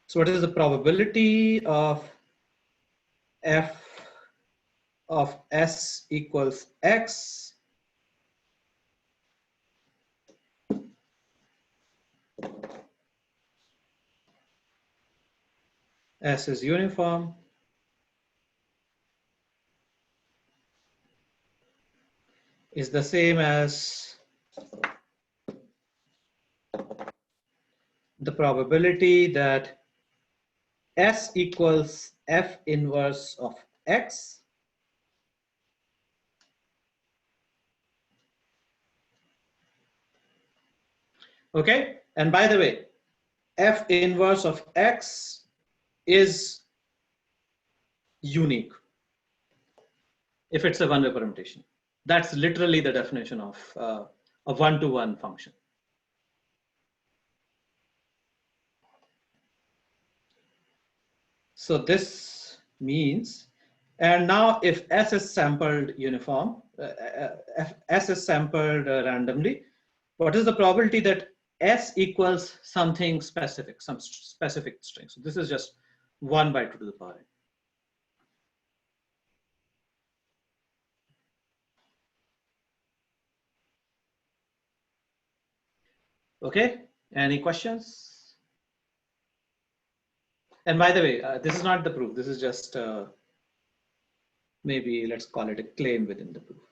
So what is the probability of f of s equals x? S is uniform. Is the same as the probability that S equals F inverse of X. Okay, and by the way, F inverse of X is unique if it's a one-way permutation. That's literally the definition of a one-to-one function. So this means, and now if S is sampled uniform, if S is sampled randomly, what is the probability that S equals something specific, some specific string? So this is just 1 by 2 to the power n. Okay, any questions? And by the way, this is not the proof. This is just maybe let's call it a claim within the proof.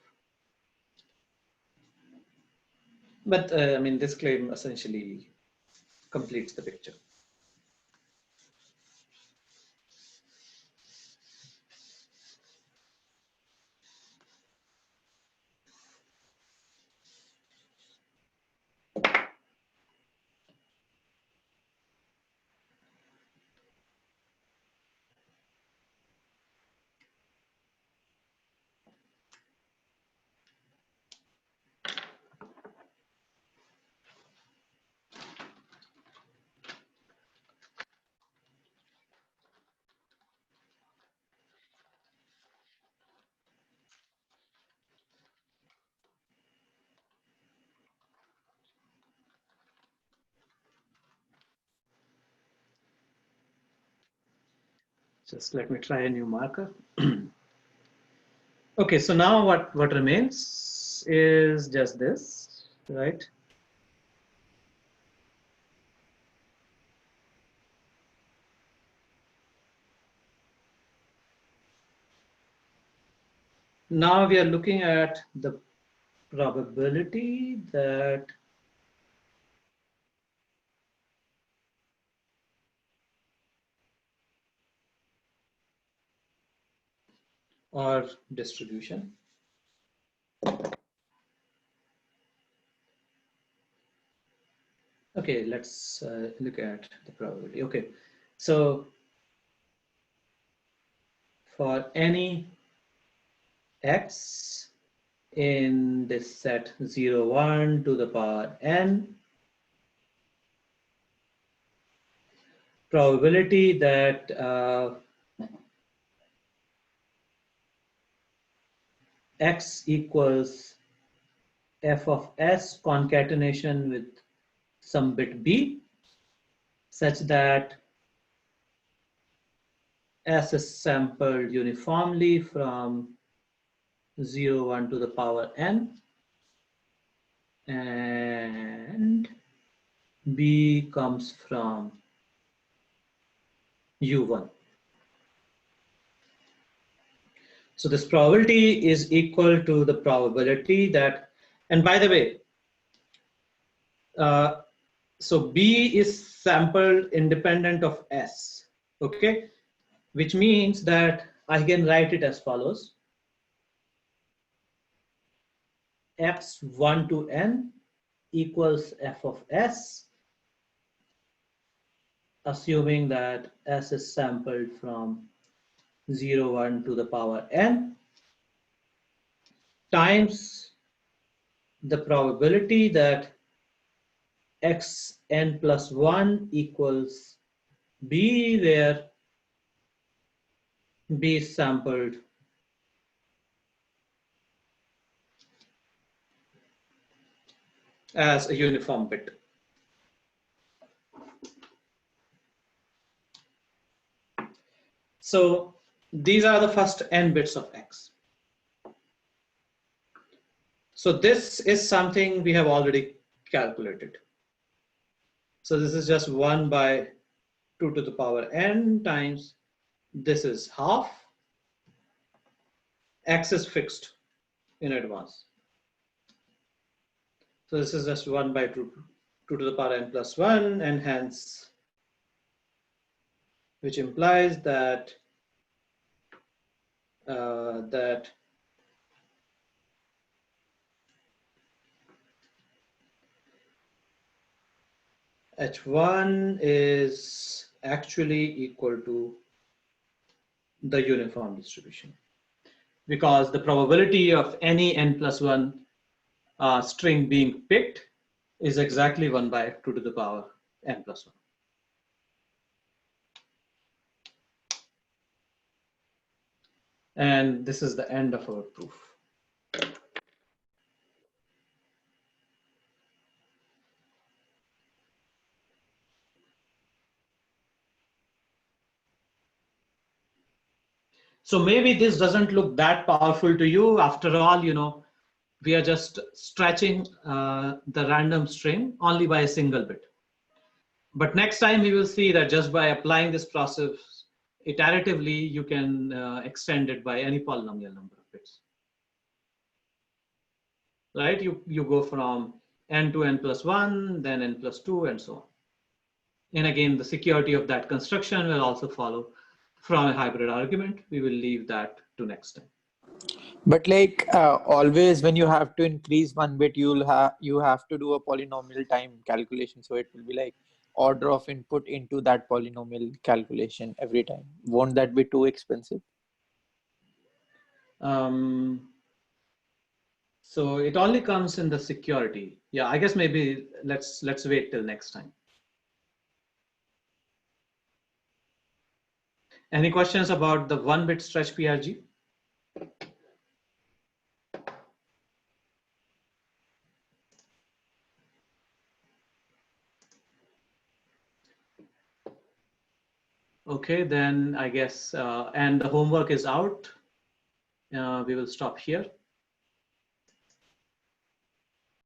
But I mean, this claim essentially completes the picture. Just let me try a new marker. Okay, so now what remains is just this, right? Now we are looking at the probability that or distribution. Okay, let's look at the probability. Okay, so for any x in this set 0, 1 to the power n, probability that x equals f of s concatenation with some bit b such that s is sampled uniformly from 0, 1 to the power n, and b comes from u1. So this probability is equal to the probability that, and by the way, so b is sampled independent of s, okay, which means that I can write it as follows: x1 to n equals f of s, assuming that s is sampled from 0, 1 to the power n, times the probability that xn plus 1 equals b, where b is sampled as a uniform bit. So these are the first n bits of x. So this is something we have already calculated. So this is just 1 by 2 to the power n times this is half. X is fixed in advance. So this is just 1 by 2 to the power n plus 1, and hence, which implies that H1 is actually equal to the uniform distribution, because the probability of any n plus 1 string being picked is exactly 1 by 2 to the power n plus 1. And this is the end of our proof. So maybe this doesn't look that powerful to you. After all, you know, we are just stretching the random string only by a single bit. But next time we will see that just by applying this process iteratively, you can extend it by any polynomial number of bits. Right? You go from n to n plus 1, then n plus 2, and so on. And again, the security of that construction will also follow from a hybrid argument. We will leave that to next time. But like always, when you have to increase one bit, you have to do a polynomial time calculation. So it will be like order of input into that polynomial calculation every time. Won't that be too expensive? So it only comes in the security. Yeah, I guess maybe let's wait till next time. Any questions about the 1-bit stretch PRG? Okay, then I guess, and the homework is out. We will stop here.